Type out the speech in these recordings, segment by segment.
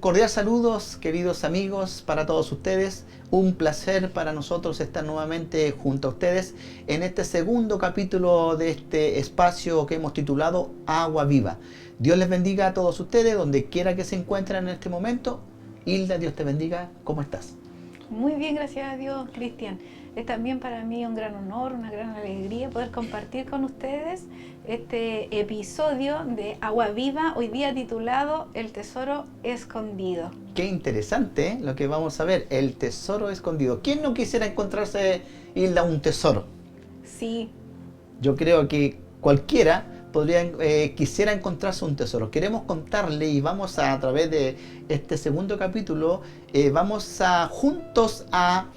cordial saludos, queridos amigos, para todos ustedes. Un placer para nosotros estar nuevamente junto a ustedes en este segundo capítulo de este espacio que hemos titulado Agua Viva. Dios les bendiga a todos ustedes, donde quiera que se encuentren en este momento. Hilda, Dios te bendiga. ¿Cómo estás? Muy bien, gracias a Dios, Cristian. Es también para mí un gran honor, una gran alegría poder compartir con ustedes este episodio de Agua Viva, hoy día titulado El Tesoro Escondido. Qué interesante, ¿eh? Lo que vamos a ver, el tesoro escondido. ¿Quién no quisiera encontrarse, Hilda, un tesoro? Sí. Yo creo que cualquiera quisiera encontrarse un tesoro. Queremos contarle y vamos a través de este segundo capítulo, vamos a juntos a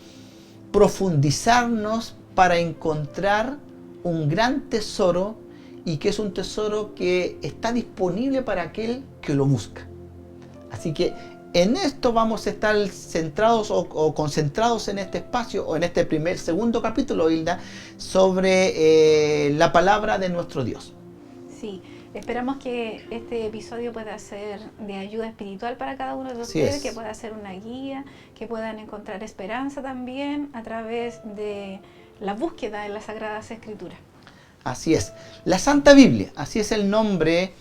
profundizarnos para encontrar un gran tesoro, y que es un tesoro que está disponible para aquel que lo busca. Así que en esto vamos a estar centrados o concentrados en este espacio, o en este segundo capítulo, Hilda, sobre la palabra de nuestro Dios. Sí, esperamos que este episodio pueda ser de ayuda espiritual para cada uno de Así ustedes, es. que pueda ser una guía, que puedan encontrar esperanza también a través de la búsqueda en las Sagradas Escrituras. Así es. La Santa Biblia, así es el nombre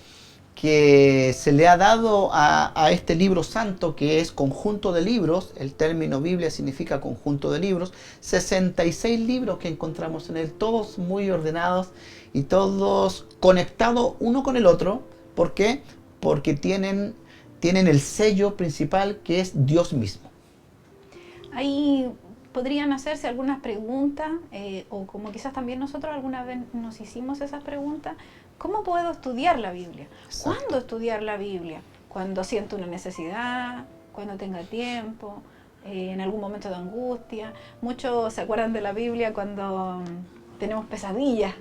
que se le ha dado a este libro santo, que es conjunto de libros. El término Biblia significa conjunto de libros. 66 libros que encontramos en él, todos muy ordenados y todos conectados uno con el otro. ¿Por qué? Porque tienen el sello principal, que es Dios mismo. Ahí podrían hacerse algunas preguntas, o como quizás también nosotros alguna vez nos hicimos esas preguntas. ¿Cómo puedo estudiar la Biblia? Exacto. ¿Cuándo estudiar la Biblia? Cuando siento una necesidad, cuando tenga tiempo, en algún momento de angustia. Muchos se acuerdan de la Biblia cuando tenemos pesadillas.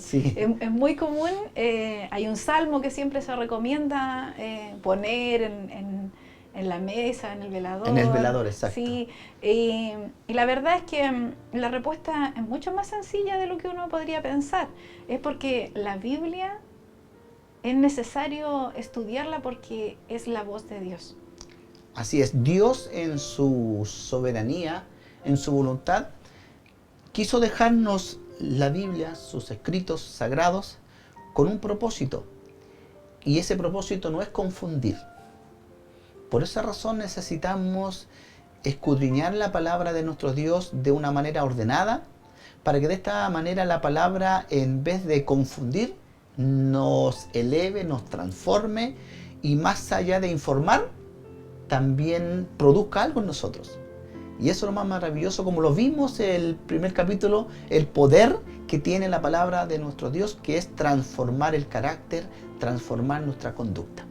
Sí. Es muy común, hay un salmo que siempre se recomienda poner en la mesa, en el velador. En el velador, exacto. Sí, y la verdad es que la respuesta es mucho más sencilla de lo que uno podría pensar. Es porque la Biblia es necesario estudiarla porque es la voz de Dios. Así es, Dios en su soberanía, en su voluntad, quiso dejarnos la Biblia, sus escritos sagrados, con un propósito. Y ese propósito no es confundir. Por esa razón necesitamos escudriñar la palabra de nuestro Dios de una manera ordenada, para que de esta manera la palabra, en vez de confundir, nos eleve, nos transforme, y más allá de informar, también produzca algo en nosotros. Y eso es lo más maravilloso, como lo vimos en el primer capítulo, el poder que tiene la palabra de nuestro Dios, que es transformar el carácter, transformar nuestra conducta.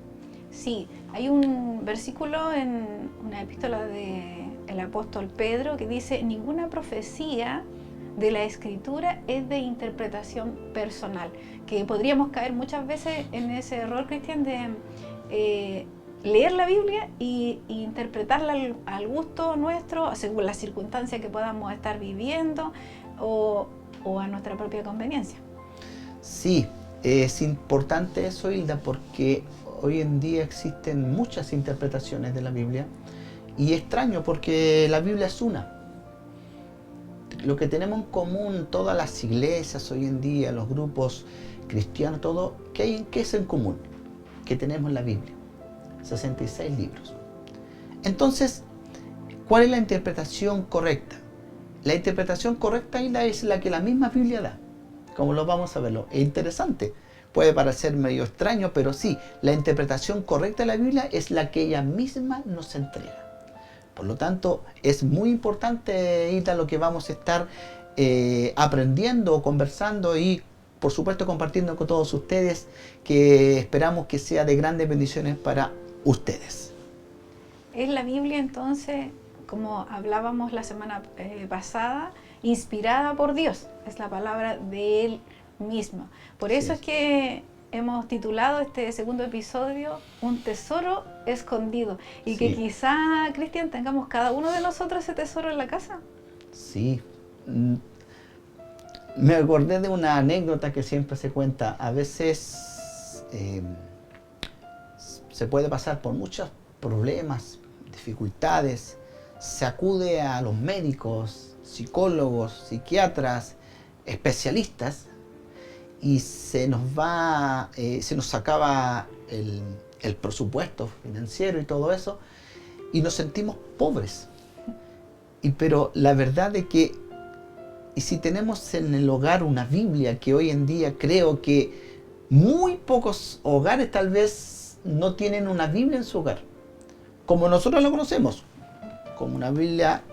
Sí, hay un versículo en una epístola del apóstol Pedro que dice: ninguna profecía de la Escritura es de interpretación personal. Que podríamos caer muchas veces en ese error, Cristian, de leer la Biblia e interpretarla al gusto nuestro, según las circunstancias que podamos estar viviendo, o a nuestra propia conveniencia. Sí, es importante eso, Hilda, porque hoy en día existen muchas interpretaciones de la Biblia, y extraño porque la Biblia es una. Lo que tenemos en común todas las iglesias hoy en día, los grupos cristianos, todo, ¿qué es en común? Que tenemos la Biblia, 66 libros. Entonces, ¿cuál es la interpretación correcta? La interpretación correcta, Hilda, es la que la misma Biblia da, como lo vamos a verlo. Es interesante. Puede parecer medio extraño, pero sí, la interpretación correcta de la Biblia es la que ella misma nos entrega. Por lo tanto, es muy importante, Ita, lo que vamos a estar aprendiendo, conversando y, por supuesto, compartiendo con todos ustedes, que esperamos que sea de grandes bendiciones para ustedes. Es la Biblia, entonces, como hablábamos la semana pasada, inspirada por Dios. Es la palabra de Él mismo. Por eso es que hemos titulado este segundo episodio Un tesoro escondido. Y que quizá, Cristian, tengamos cada uno de nosotros ese tesoro en la casa. Sí. Me acordé de una anécdota que siempre se cuenta. A veces se puede pasar por muchos problemas, dificultades, se acude a los médicos, psicólogos, psiquiatras, especialistas, y se nos acaba el presupuesto financiero y todo eso, y nos sentimos pobres. Pero la verdad es que, y si tenemos en el hogar una Biblia, que hoy en día creo que muy pocos hogares tal vez no tienen una Biblia en su hogar, como nosotros lo conocemos, como una Biblia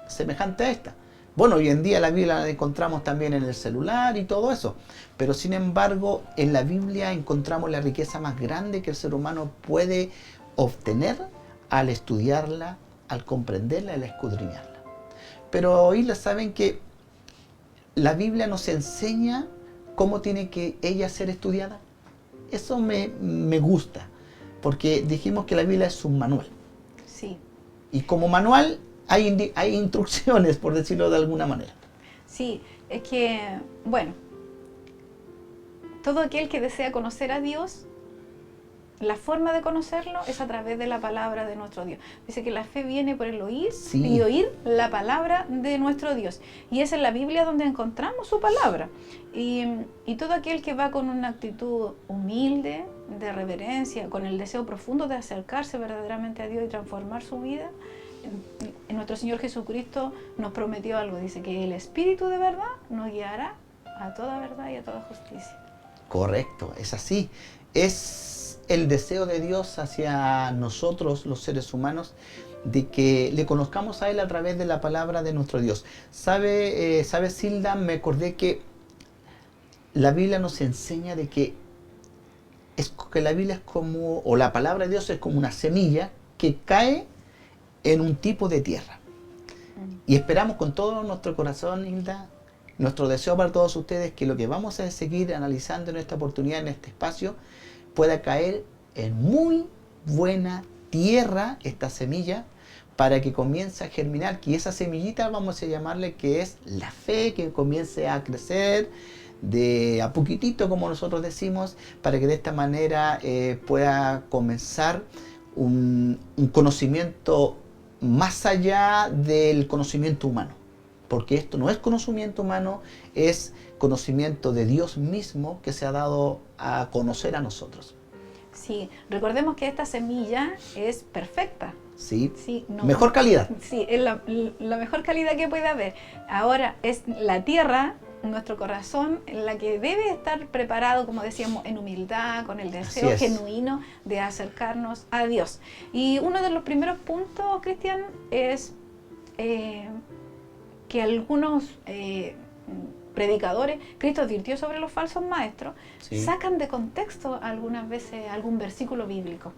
semejante a esta. Bueno, hoy en día la Biblia la encontramos también en el celular y todo eso, pero sin embargo en la Biblia encontramos la riqueza más grande que el ser humano puede obtener al estudiarla, al comprenderla, al escudriñarla. Pero hoy saben que la Biblia nos enseña cómo tiene que ella ser estudiada. Eso me gusta, porque dijimos que la Biblia es un manual. Sí. Y como manual hay instrucciones, por decirlo de alguna manera. Sí, es que, bueno, todo aquel que desea conocer a Dios, la forma de conocerlo es a través de la palabra de nuestro Dios. Dice que la fe viene por el oír, sí, y oír la palabra de nuestro Dios. Y es en la Biblia donde encontramos su palabra. Y todo aquel que va con una actitud humilde, de reverencia, con el deseo profundo de acercarse verdaderamente a Dios y transformar su vida, en nuestro Señor Jesucristo nos prometió algo. Dice que el Espíritu de verdad nos guiará a toda verdad y a toda justicia. Correcto, es así. Es el deseo de Dios hacia nosotros, los seres humanos, de que le conozcamos a Él a través de la palabra de nuestro Dios. ¿Sabe, Silda? Me acordé que la Biblia nos enseña de que la Biblia es como, o la palabra de Dios es como una semilla que cae en un tipo de tierra. Y esperamos con todo nuestro corazón, Hilda, nuestro deseo para todos ustedes, que lo que vamos a seguir analizando en esta oportunidad, en este espacio, pueda caer en muy buena tierra, esta semilla, para que comience a germinar, que esa semillita vamos a llamarle que es la fe, que comience a crecer de a poquitito, como nosotros decimos, para que de esta manera pueda comenzar un conocimiento más allá del conocimiento humano, porque esto no es conocimiento humano, es conocimiento de Dios mismo que se ha dado a conocer a nosotros. Sí, recordemos que esta semilla es perfecta. Sí, sí, no, mejor calidad. Sí, es la mejor calidad que puede haber. Ahora es la tierra, nuestro corazón, la que debe estar preparado, como decíamos, en humildad, con el deseo genuino de acercarnos a Dios. Y uno de los primeros puntos, Cristian, es que algunos predicadores, Cristo advirtió sobre los falsos maestros, sacan de contexto algunas veces algún versículo bíblico.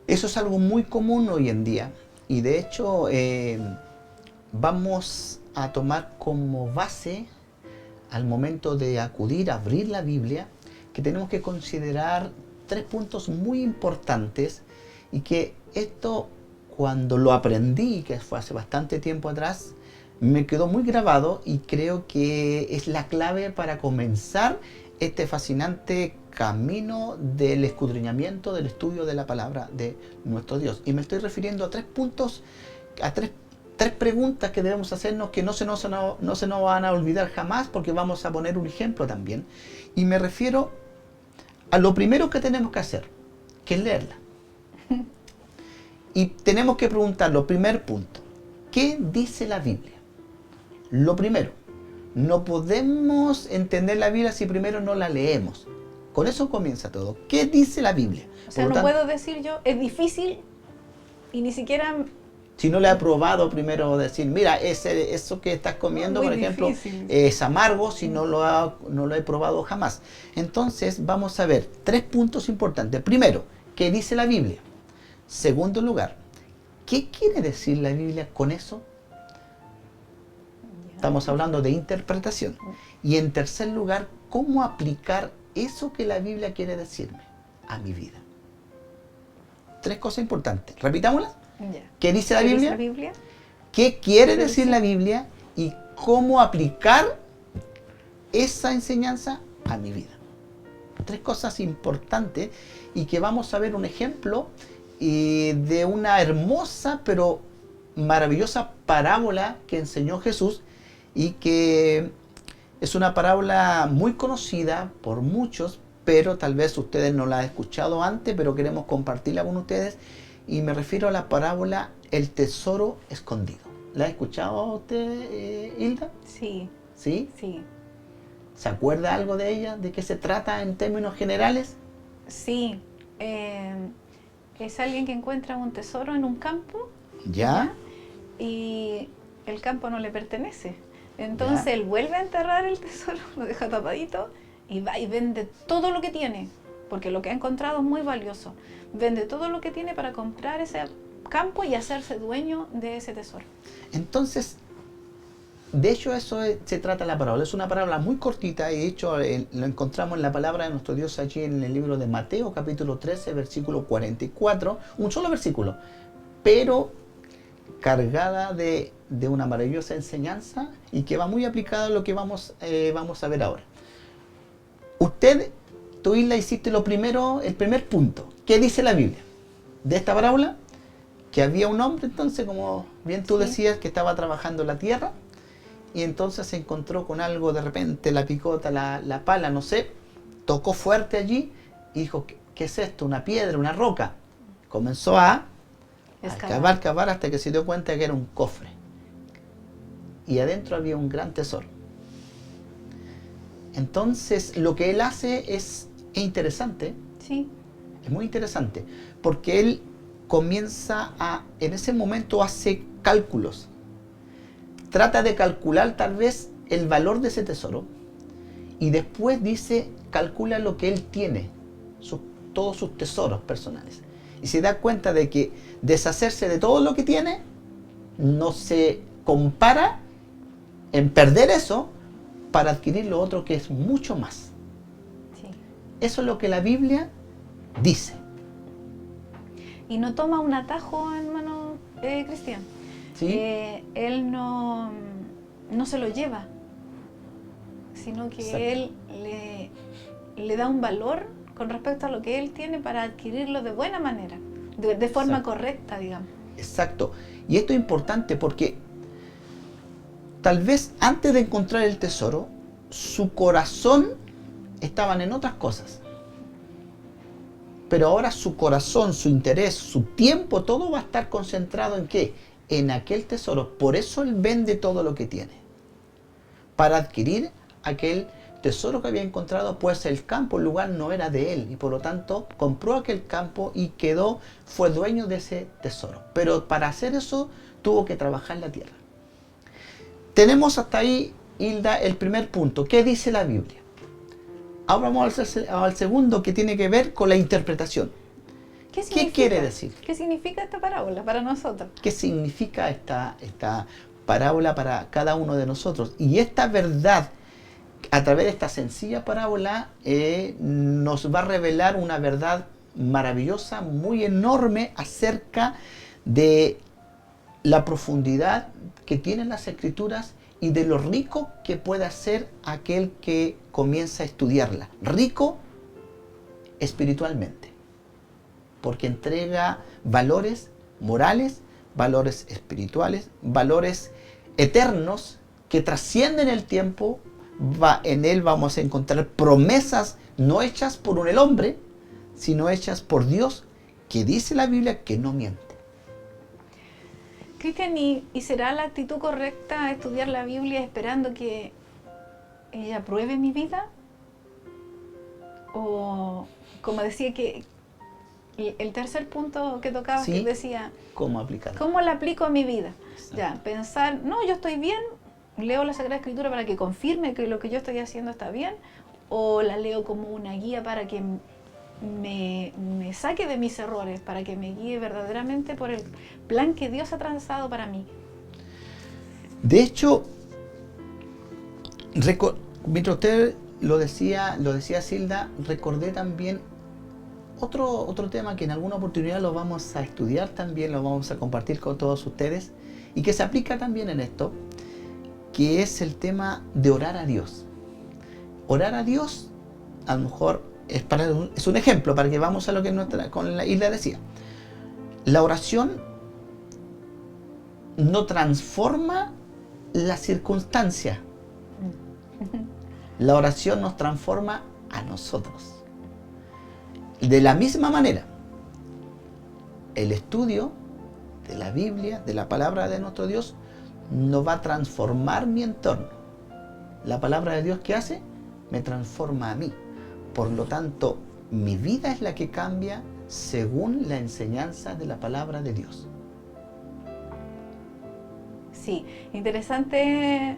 Eso es algo muy común hoy en día, y de hecho vamos a tomar como base al momento de acudir a abrir la Biblia, que tenemos que considerar 3 puntos muy importantes, y que esto, cuando lo aprendí, que fue hace bastante tiempo atrás, me quedó muy grabado, y creo que es la clave para comenzar este fascinante camino del escudriñamiento, del estudio de la palabra de nuestro Dios. Y me estoy refiriendo a 3 puntos, a tres preguntas que debemos hacernos, que no se nos van a olvidar jamás, porque vamos a poner un ejemplo también. Y me refiero a lo primero que tenemos que hacer, que es leerla. Y tenemos que preguntarlo, primer punto, ¿qué dice la Biblia? Lo primero, no podemos entender la Biblia si primero no la leemos. Con eso comienza todo. ¿Qué dice la Biblia? O sea, no puedo decir yo, es difícil, y ni siquiera... Si no le he probado, primero decir, mira, eso que estás comiendo, por ejemplo, es amargo, si no lo he probado jamás. Entonces, vamos a ver 3 puntos importantes. Primero, ¿qué dice la Biblia? Segundo lugar, ¿qué quiere decir la Biblia con eso? Estamos hablando de interpretación. Y en tercer lugar, ¿cómo aplicar eso que la Biblia quiere decirme a mi vida? 3 cosas importantes. Repitámoslas. ¿Qué dice la Biblia? ¿Qué quiere decir la Biblia? Y cómo aplicar esa enseñanza a mi vida. 3 cosas importantes, y que vamos a ver un ejemplo y de una hermosa pero maravillosa parábola que enseñó Jesús y que es una parábola muy conocida por muchos, pero tal vez ustedes no la han escuchado antes, pero queremos compartirla con ustedes. Y me refiero a la parábola El tesoro escondido. ¿La ha escuchado usted, Hilda? Sí, ¿Sí? sí. ¿Se acuerda algo de ella? ¿De qué se trata en términos generales? Sí, es alguien que encuentra un tesoro en un campo. ¿Ya? Y el campo no le pertenece. Entonces Ya. él vuelve a enterrar el tesoro, lo deja tapadito y va y vende todo lo que tiene, porque lo que ha encontrado es muy valioso. Vende todo lo que tiene para comprar ese campo y hacerse dueño de ese tesoro. Entonces, de hecho se trata la parábola. Es una parábola muy cortita y de hecho lo encontramos en la palabra de nuestro Dios allí en el libro de Mateo, capítulo 13, versículo 44. Un solo versículo, pero cargada de una maravillosa enseñanza y que va muy aplicada a lo que vamos a ver ahora. Tú, Isla, hiciste el primer punto. ¿Qué dice la Biblia de esta parábola? Que había un hombre entonces, como bien tú decías, que estaba trabajando la tierra y entonces se encontró con algo de repente, la picota, la pala, no sé, tocó fuerte allí y dijo, ¿qué es esto? ¿Una piedra, una roca? Comenzó a cavar hasta que se dio cuenta que era un cofre. Y adentro había un gran tesoro. Entonces, lo que él hace es interesante. Sí. Es muy interesante. Porque él comienza en ese momento hace cálculos. Trata de calcular tal vez el valor de ese tesoro. Y después calcula lo que él tiene. Todos sus tesoros personales. Y se da cuenta de que deshacerse de todo lo que tiene no se compara en perder eso para adquirir lo otro que es mucho más. Sí. Eso es lo que la Biblia dice. Y no toma un atajo, hermano Cristian. ¿Sí? Él no se lo lleva, sino que Exacto. él le da un valor con respecto a lo que él tiene para adquirirlo de buena manera, de forma Exacto. Correcta, digamos. Exacto. Y esto es importante porque tal vez antes de encontrar el tesoro, su corazón estaban en otras cosas. Pero ahora su corazón, su interés, su tiempo, todo va a estar concentrado ¿en qué? En aquel tesoro. Por eso él vende todo lo que tiene. Para adquirir aquel tesoro que había encontrado, pues el campo, el lugar no era de él. Y por lo tanto compró aquel campo y fue dueño de ese tesoro. Pero para hacer eso tuvo que trabajar la tierra. Tenemos hasta ahí, Hilda, el primer punto. ¿Qué dice la Biblia? Ahora vamos al segundo, que tiene que ver con la interpretación. ¿Qué quiere decir? ¿Qué significa esta parábola para nosotros? ¿Qué significa esta parábola para cada uno de nosotros? Y esta verdad, a través de esta sencilla parábola, nos va a revelar una verdad maravillosa, muy enorme, acerca de la profundidad que tienen las Escrituras y de lo rico que puede ser aquel que comienza a estudiarla. Rico espiritualmente, porque entrega valores morales, valores espirituales, valores eternos que trascienden el tiempo. En él vamos a encontrar promesas no hechas por el hombre, sino hechas por Dios, que dice la Biblia que no miente. Cristian, ¿y será la actitud correcta estudiar la Biblia esperando que ella apruebe mi vida? O, como decía, que el tercer punto que tocaba, ¿Sí? que decía, ¿Cómo aplicarlo? ¿cómo la aplico a mi vida? Exacto. Ya, pensar, no, yo estoy bien, leo la Sagrada Escritura para que confirme que lo que yo estoy haciendo está bien, o la leo como una guía para que me saque de mis errores, para que me guíe verdaderamente por el plan que Dios ha trazado para mí. De hecho, mientras usted lo decía Silda, recordé también otro tema que en alguna oportunidad lo vamos a estudiar también, lo vamos a compartir con todos ustedes y que se aplica también en esto, que es el tema de orar a Dios. Orar a Dios, a lo mejor es un ejemplo para que vamos a lo que con la Isla decía. La oración no transforma la circunstancia. La oración nos transforma a nosotros. De la misma manera, el estudio de la Biblia, de la palabra de nuestro Dios, no va a transformar mi entorno. La palabra de Dios, ¿qué hace? Me transforma a mí. Por lo tanto, mi vida es la que cambia según la enseñanza de la palabra de Dios. Sí, interesante.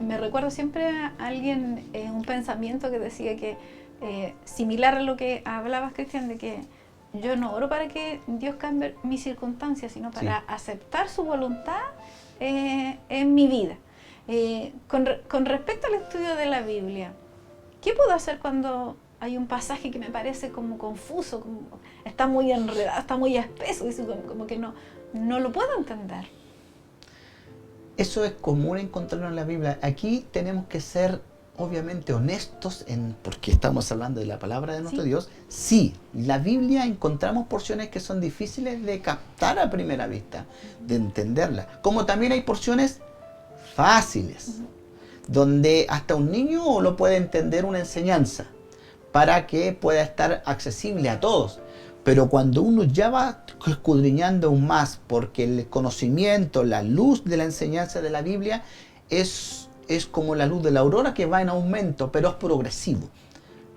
Me recuerdo siempre a alguien, un pensamiento que decía que, similar a lo que hablabas, Cristian, de que yo no oro para que Dios cambie mis circunstancias, sino para aceptar su voluntad en mi vida. Con respecto al estudio de la Biblia, ¿qué puedo hacer cuando hay un pasaje que me parece como confuso, como está muy enredado, está muy espeso, como que no lo puedo entender? Eso es común encontrarlo en la Biblia. Aquí tenemos que ser obviamente honestos porque estamos hablando de la palabra de nuestro Dios. Sí, la Biblia encontramos porciones que son difíciles de captar a primera vista, de entenderla. Como también hay porciones fáciles, donde hasta un niño lo puede entender una enseñanza para que pueda estar accesible a todos. Pero cuando uno ya va escudriñando aún más, porque el conocimiento, la luz de la enseñanza de la Biblia es como la luz de la aurora que va en aumento, pero es progresivo.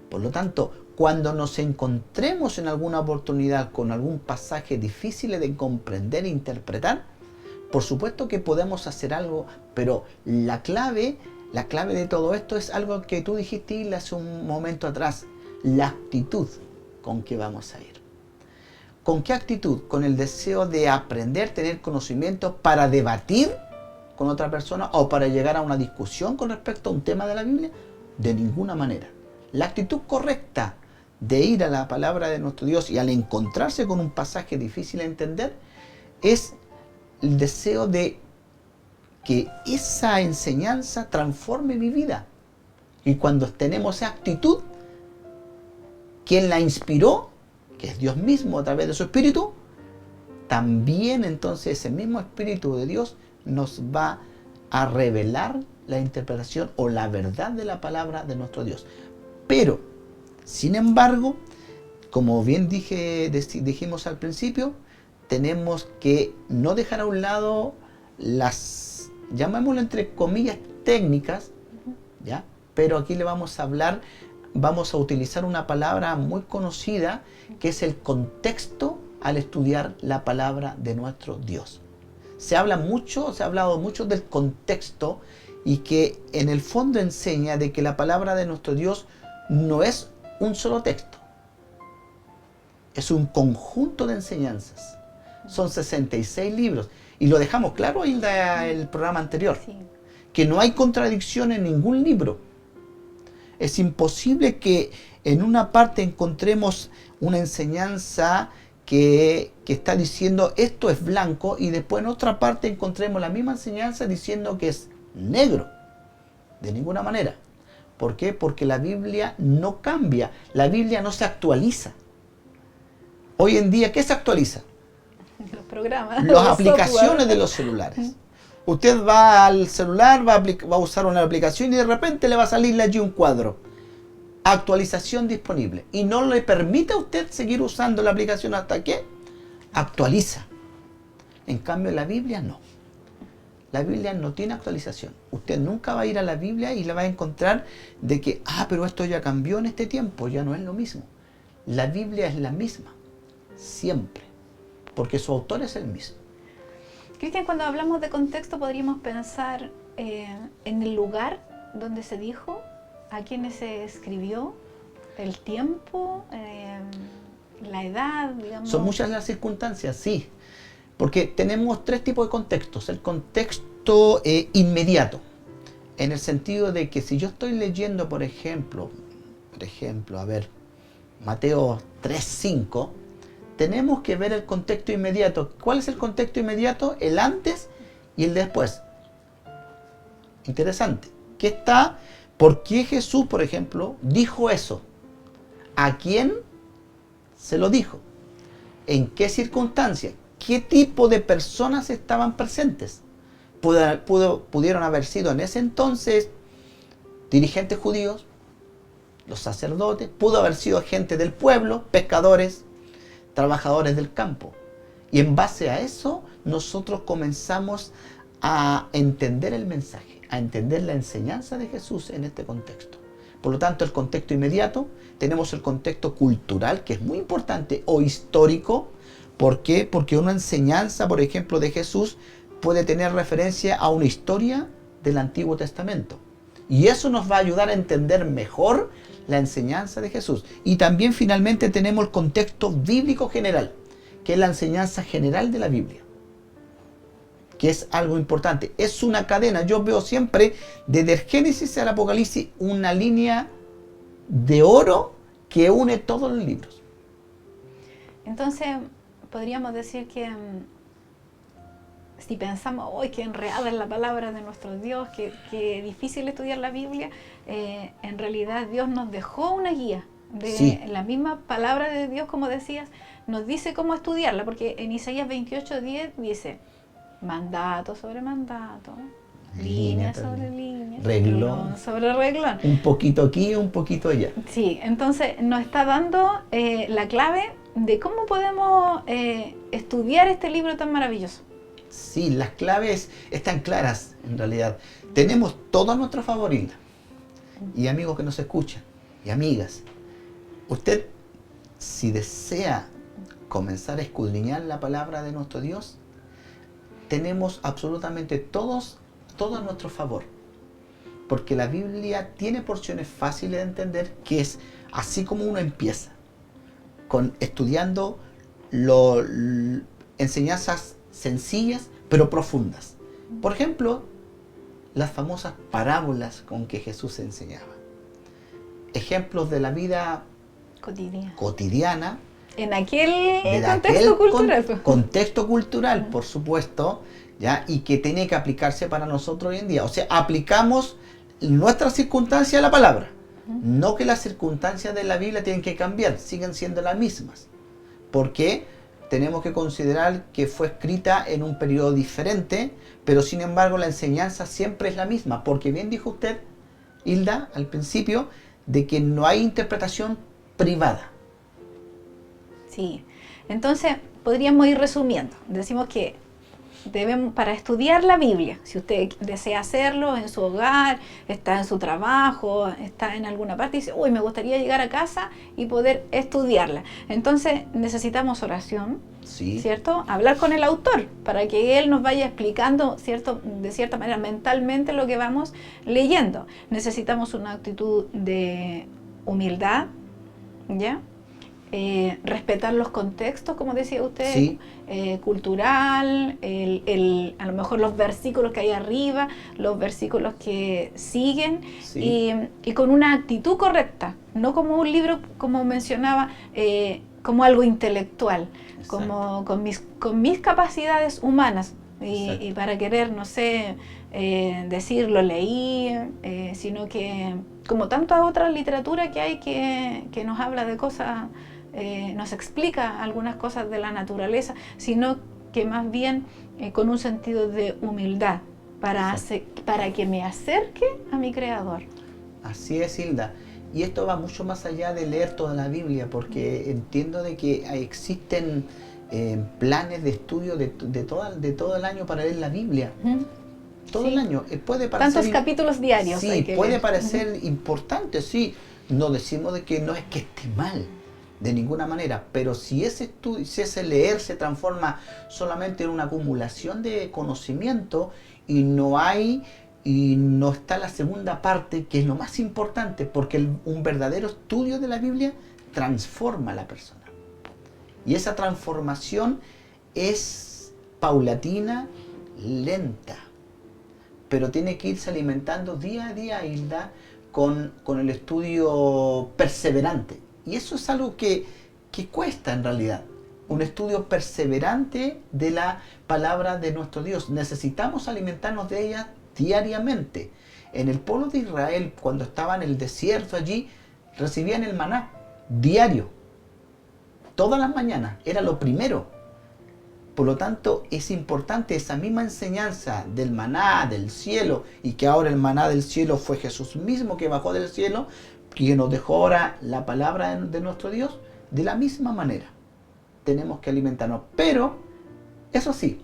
Por lo tanto, cuando nos encontremos en alguna oportunidad con algún pasaje difícil de comprender e interpretar, por supuesto que podemos hacer algo, pero la clave de todo esto es algo que tú dijiste, Isla, hace un momento atrás: la actitud con que vamos a ir. ¿Con qué actitud? ¿Con el deseo de aprender, tener conocimiento para debatir con otra persona o para llegar a una discusión con respecto a un tema de la Biblia? De ninguna manera. La actitud correcta de ir a la palabra de nuestro Dios y al encontrarse con un pasaje difícil de entender es el deseo de que esa enseñanza transforme mi vida. Y cuando tenemos esa actitud, quien la inspiró, que es Dios mismo a través de su Espíritu, también entonces ese mismo Espíritu de Dios nos va a revelar la interpretación o la verdad de la palabra de nuestro Dios. Pero, sin embargo, como bien dijimos al principio, tenemos que no dejar a un lado las, llamémoslo entre comillas, técnicas, ¿ya? Pero aquí le vamos a hablar, vamos a utilizar una palabra muy conocida, que es el contexto al estudiar la palabra de nuestro Dios. Se ha hablado mucho del contexto, y que en el fondo enseña de que la palabra de nuestro Dios no es un solo texto, es un conjunto de enseñanzas. Son 66 libros, y lo dejamos claro en el programa anterior, que no hay contradicción en ningún libro. Es imposible que en una parte encontremos una enseñanza que está diciendo esto es blanco, y después en otra parte encontremos la misma enseñanza diciendo que es negro. De ninguna manera. ¿Por qué? Porque la Biblia no cambia, la Biblia no se actualiza. Hoy en día, ¿qué se actualiza? Los programas. Las aplicaciones de los celulares. Usted va al celular, va a usar una aplicación y de repente le va a salir allí un cuadro: actualización disponible. Y no le permite a usted seguir usando la aplicación hasta que actualiza. En cambio, la Biblia no. La Biblia no tiene actualización. Usted nunca va a ir a la Biblia y le va a encontrar de que, pero esto ya cambió en este tiempo, ya no es lo mismo. La Biblia es la misma, siempre, porque su autor es el mismo. Cristian, cuando hablamos de contexto podríamos pensar en el lugar donde se dijo, a quiénes se escribió, el tiempo, la edad, digamos. Son muchas las circunstancias, sí. Porque tenemos tres tipos de contextos. El contexto inmediato, en el sentido de que si yo estoy leyendo, por ejemplo, Mateo 3:5, tenemos que ver el contexto inmediato. ¿Cuál es el contexto inmediato? El antes y el después. Interesante. ¿Por qué Jesús, por ejemplo, dijo eso? ¿A quién se lo dijo? ¿En qué circunstancias? ¿Qué tipo de personas estaban presentes? Pudieron haber sido en ese entonces dirigentes judíos, los sacerdotes, pudo haber sido gente del pueblo, pescadores, trabajadores del campo. Y en base a eso, nosotros comenzamos a entender el mensaje, a entender la enseñanza de Jesús en este contexto. Por lo tanto, el contexto inmediato, tenemos el contexto cultural, que es muy importante, o histórico. ¿Por qué? Porque una enseñanza, por ejemplo, de Jesús puede tener referencia a una historia del Antiguo Testamento. Y eso nos va a ayudar a entender mejor la enseñanza de Jesús. Y también finalmente tenemos el contexto bíblico general, que es la enseñanza general de la Biblia, que es algo importante. Es una cadena. Yo veo siempre, desde el Génesis al Apocalipsis, una línea de oro que une todos los libros. Entonces, podríamos decir que si pensamos, hoy que enredada es la palabra de nuestro Dios, que difícil estudiar la Biblia, en realidad Dios nos dejó una guía. De la misma palabra de Dios, como decías, nos dice cómo estudiarla, porque en Isaías 28:10 dice, mandato sobre mandato, línea sobre línea, renglón sobre renglón. Un poquito aquí, un poquito allá. Sí, entonces nos está dando la clave de cómo podemos estudiar este libro tan maravilloso. Sí, las claves están claras en realidad. Tenemos todo a nuestro favor, Hilda. Y amigos que nos escuchan, y amigas, usted, si desea comenzar a escudriñar la palabra de nuestro Dios, tenemos absolutamente todo a nuestro favor. Porque la Biblia tiene porciones fáciles de entender, que es así como uno empieza, estudiando enseñanzas sencillas pero profundas. Por ejemplo, las famosas parábolas con que Jesús enseñaba. Ejemplos de la vida cotidiana en aquel contexto cultural. Contexto cultural, por supuesto, ¿ya? Y que tiene que aplicarse para nosotros hoy en día. O sea, aplicamos nuestras circunstancias a la palabra. No que las circunstancias de la Biblia tienen que cambiar, siguen siendo las mismas. Porque tenemos que considerar que fue escrita en un periodo diferente, pero sin embargo la enseñanza siempre es la misma. Porque bien dijo usted, Hilda, al principio, de que no hay interpretación privada. Sí, entonces podríamos ir resumiendo. Decimos que debemos, para estudiar la Biblia, si usted desea hacerlo en su hogar, está en su trabajo, está en alguna parte y dice, uy, me gustaría llegar a casa y poder estudiarla. Entonces necesitamos oración, ¿cierto? Hablar con el autor para que él nos vaya explicando, ¿cierto? De cierta manera mentalmente lo que vamos leyendo. Necesitamos una actitud de humildad, ¿ya? Respetar los contextos, como decía usted, cultural, a lo mejor los versículos que hay arriba, los versículos que siguen, y con una actitud correcta, no como un libro, como mencionaba, como algo intelectual, como con mis capacidades humanas, y para querer, no sé, decir lo leí, sino que como tanta otra literatura que hay que nos habla de cosas, nos explica algunas cosas de la naturaleza, sino que más bien con un sentido de humildad para que me acerque a mi Creador. Así es, Hilda. Y esto va mucho más allá de leer toda la Biblia, porque entiendo de que existen planes de estudio de todo el año para leer la Biblia. Todo el año. Puede parecer, tantos capítulos diarios. Sí, puede parecer importante, sí. No decimos de que no es que esté mal, de ninguna manera, pero si ese estudio, si ese leer se transforma solamente en una acumulación de conocimiento y no está la segunda parte, que es lo más importante, porque un verdadero estudio de la Biblia transforma a la persona. Y esa transformación es paulatina, lenta, pero tiene que irse alimentando día a día, Hilda, con el estudio perseverante. Y eso es algo que cuesta en realidad. Un estudio perseverante de la palabra de nuestro Dios. Necesitamos alimentarnos de ella diariamente. En el pueblo de Israel, cuando estaban en el desierto allí, recibían el maná diario. todas las mañanas, era lo primero. Por lo tanto, es importante esa misma enseñanza del maná del cielo, y que ahora el maná del cielo fue Jesús mismo que bajó del cielo, que nos dejó ahora la palabra de nuestro Dios. De la misma manera tenemos que alimentarnos. Pero, eso sí,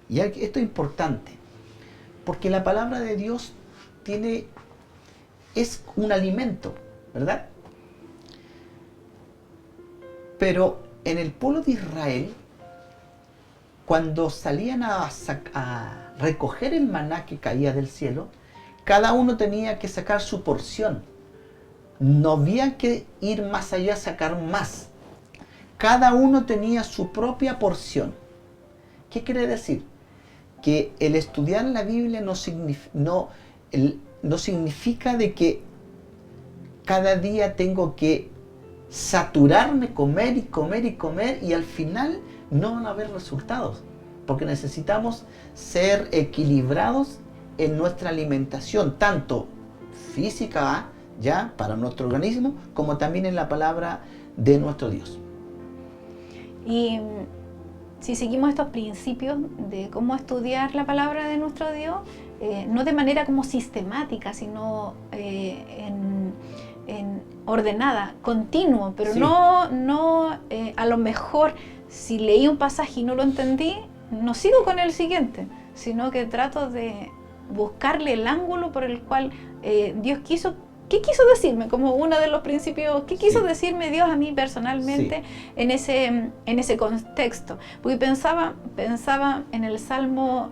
y esto es importante, porque la palabra de Dios es un alimento, ¿verdad? Pero en el pueblo de Israel, cuando salían a recoger el maná que caía del cielo, cada uno tenía que sacar su porción. No había que ir más allá a sacar más. Cada uno tenía su propia porción. ¿Qué quiere decir? Que el estudiar la Biblia no significa de que cada día tengo que saturarme, comer y comer y comer, y al final no van a haber resultados, porque necesitamos ser equilibrados en nuestra alimentación, tanto física, ya, para nuestro organismo, como también en la palabra de nuestro Dios. Y si seguimos estos principios de cómo estudiar la palabra de nuestro Dios, no de manera como sistemática, sino ordenada, continuo, pero Sí. no a lo mejor si leí un pasaje y no lo entendí, no sigo con el siguiente, sino que trato de buscarle el ángulo por el cual Dios quiso. ¿Qué quiso decirme? Como uno de los principios, ¿qué quiso decirme Dios a mí personalmente en ese contexto? Porque pensaba en el Salmo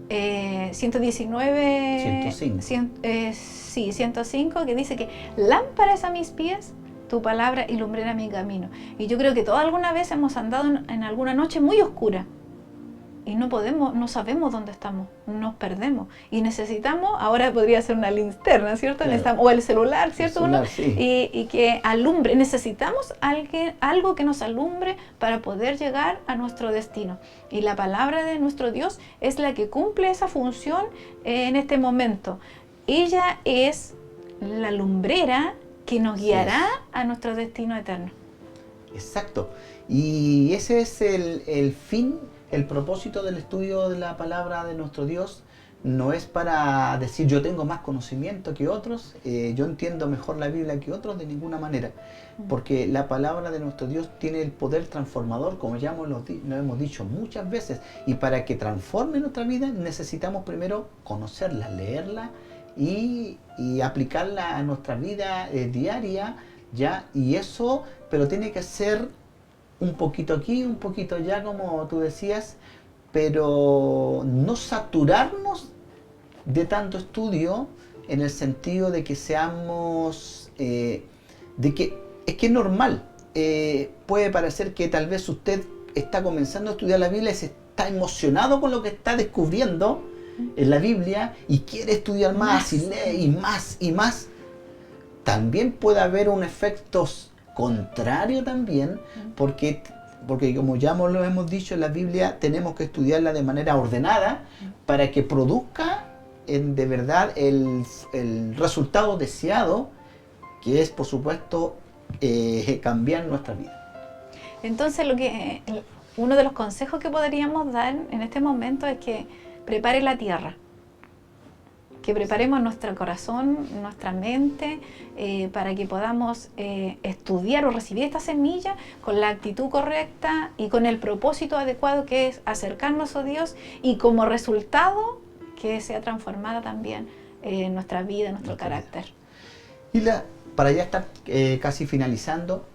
119, 105, que dice que lámpara es a mis pies tu palabra y lumbrera mi camino. Y yo creo que todos alguna vez hemos andado en alguna noche muy oscura y no sabemos dónde estamos, nos perdemos y necesitamos, ahora podría ser una linterna, ¿cierto? Claro. O el celular, ¿cierto? Sí. Y que alumbre, necesitamos algo que nos alumbre para poder llegar a nuestro destino. Y la palabra de nuestro Dios es la que cumple esa función en este momento. Ella es la lumbrera que nos guiará a nuestro destino eterno. Exacto. Y ese es el fin. El propósito del estudio de la palabra de nuestro Dios no es para decir yo tengo más conocimiento que otros, yo entiendo mejor la Biblia que otros, de ninguna manera. Porque la palabra de nuestro Dios tiene el poder transformador, como ya lo hemos dicho muchas veces. Y para que transforme nuestra vida necesitamos primero conocerla, leerla y aplicarla a nuestra vida diaria, ¿ya? Y eso, pero tiene que ser un poquito aquí, un poquito allá, como tú decías, pero no saturarnos de tanto estudio, en el sentido de que seamos, de que es que es normal. Puede parecer que tal vez usted está comenzando a estudiar la Biblia y se está emocionado con lo que está descubriendo en la Biblia y quiere estudiar más y lee y más y más. También puede haber un efecto contrario también, porque como ya lo hemos dicho en la Biblia, tenemos que estudiarla de manera ordenada para que produzca de verdad el resultado deseado, que es, por supuesto, cambiar nuestra vida. Entonces, uno de los consejos que podríamos dar en este momento es que prepare la tierra, que preparemos nuestro corazón, nuestra mente, para que podamos estudiar o recibir esta semilla con la actitud correcta y con el propósito adecuado, que es acercarnos a Dios, y como resultado que sea transformada también nuestra vida, nuestro carácter. Y para ya estar casi finalizando,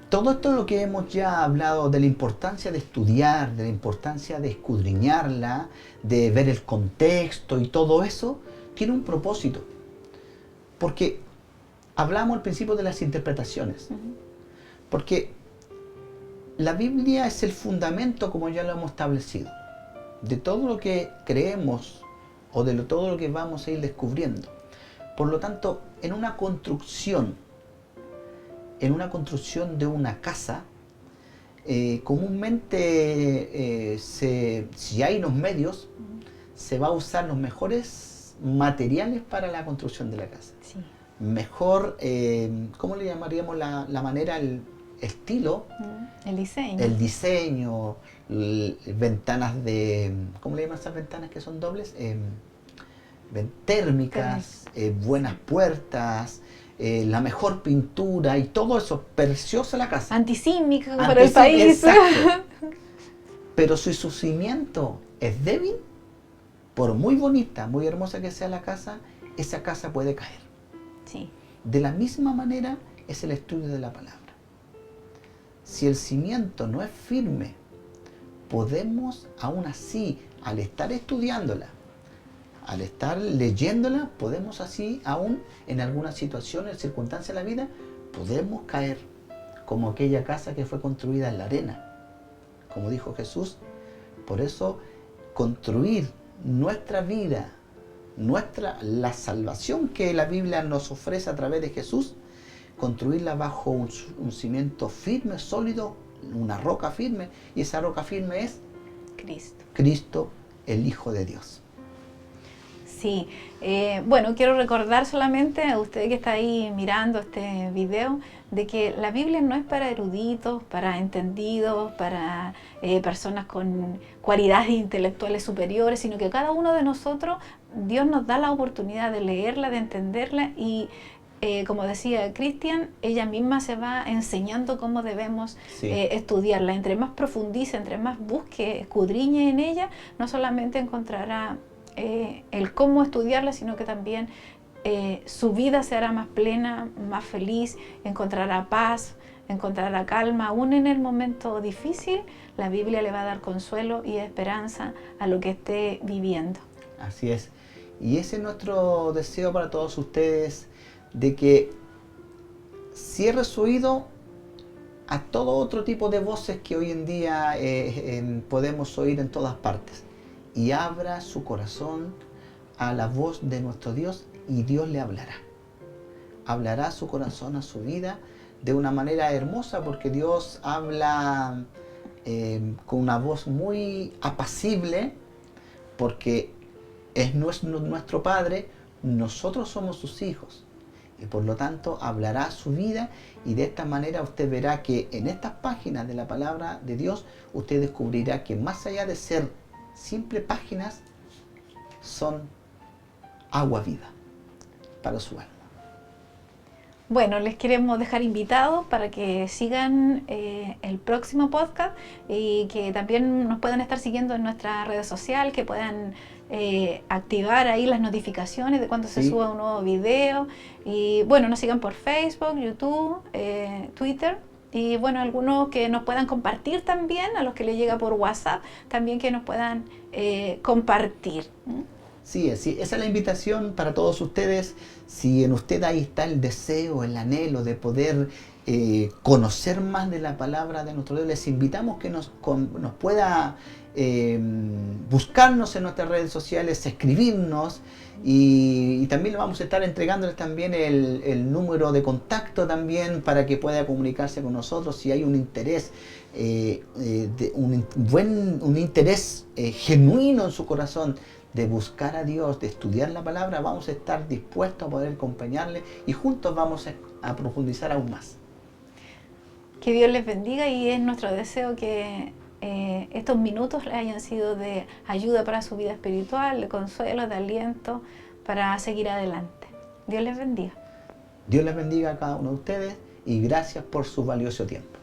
todo esto lo que hemos ya hablado de la importancia de estudiar, de la importancia de escudriñarla, de ver el contexto y todo eso, tiene un propósito. Porque hablamos al principio de las interpretaciones. Porque la Biblia es el fundamento, como ya lo hemos establecido, de todo lo que creemos o de todo lo que vamos a ir descubriendo. Por lo tanto, en una construcción de una casa, comúnmente si hay los medios, se va a usar los mejores materiales para la construcción de la casa. Sí. mejor, ¿cómo le llamaríamos la manera, el estilo? El diseño. El diseño, ventanas de, ¿cómo le llaman esas ventanas que son dobles? Térmicas, buenas puertas, la mejor pintura y todo eso, preciosa la casa. Antisísmica para el país. Exacto. Pero si su cimiento es débil, por muy bonita, muy hermosa que sea la casa, esa casa puede caer. Sí. De la misma manera es el estudio de la palabra. Si el cimiento no es firme, podemos aún así, al estar estudiándola, al estar leyéndola, podemos así aún en algunas situaciones, circunstancias de la vida, podemos caer como aquella casa que fue construida en la arena. Como dijo Jesús, por eso construir nuestra vida, la salvación que la Biblia nos ofrece a través de Jesús, construirla bajo un cimiento firme, sólido, una roca firme, y esa roca firme es Cristo, el Hijo de Dios. Sí, bueno, quiero recordar solamente a usted que está ahí mirando este video, de que la Biblia no es para eruditos, para entendidos, para personas con cualidades intelectuales superiores, sino que cada uno de nosotros, Dios nos da la oportunidad de leerla, de entenderla y como decía Cristian, ella misma se va enseñando cómo debemos estudiarla. Entre más profundice, entre más busque, escudriñe en ella, no solamente encontrará el cómo estudiarla, sino que también su vida se hará más plena, más feliz, encontrará paz, encontrará calma. Aún en el momento difícil, la Biblia le va a dar consuelo y esperanza a lo que esté viviendo. Así es. Y ese es nuestro deseo para todos ustedes, de que cierre su oído a todo otro tipo de voces que hoy en día podemos oír en todas partes, y abra su corazón a la voz de nuestro Dios, y Dios le hablará. Hablará a su corazón, a su vida, de una manera hermosa, porque Dios habla con una voz muy apacible, porque es nuestro Padre, nosotros somos sus hijos. Y por lo tanto hablará a su vida, y de esta manera usted verá que en estas páginas de la palabra de Dios usted descubrirá que más allá de ser simples páginas, son agua viva para su alma. Bueno, les queremos dejar invitados para que sigan el próximo podcast y que también nos puedan estar siguiendo en nuestra red social, que puedan activar ahí las notificaciones de cuando se suba un nuevo video. Y bueno, nos sigan por Facebook, YouTube, Twitter. Y bueno, algunos que nos puedan compartir también, a los que les llega por WhatsApp, también que nos puedan compartir. Sí, esa es la invitación para todos ustedes. Si en usted ahí está el deseo, el anhelo de poder conocer más de la palabra de nuestro Dios, les invitamos que nos pueda buscarnos en nuestras redes sociales, escribirnos, y también le vamos a estar entregándoles también el número de contacto también para que pueda comunicarse con nosotros si hay un interés, un interés genuino en su corazón de buscar a Dios, de estudiar la palabra. Vamos a estar dispuestos a poder acompañarle, y juntos vamos a profundizar aún más. Que Dios les bendiga, y es nuestro deseo que estos minutos hayan sido de ayuda para su vida espiritual, de consuelo, de aliento para seguir adelante. Dios les bendiga. Dios les bendiga a cada uno de ustedes, y gracias por su valioso tiempo.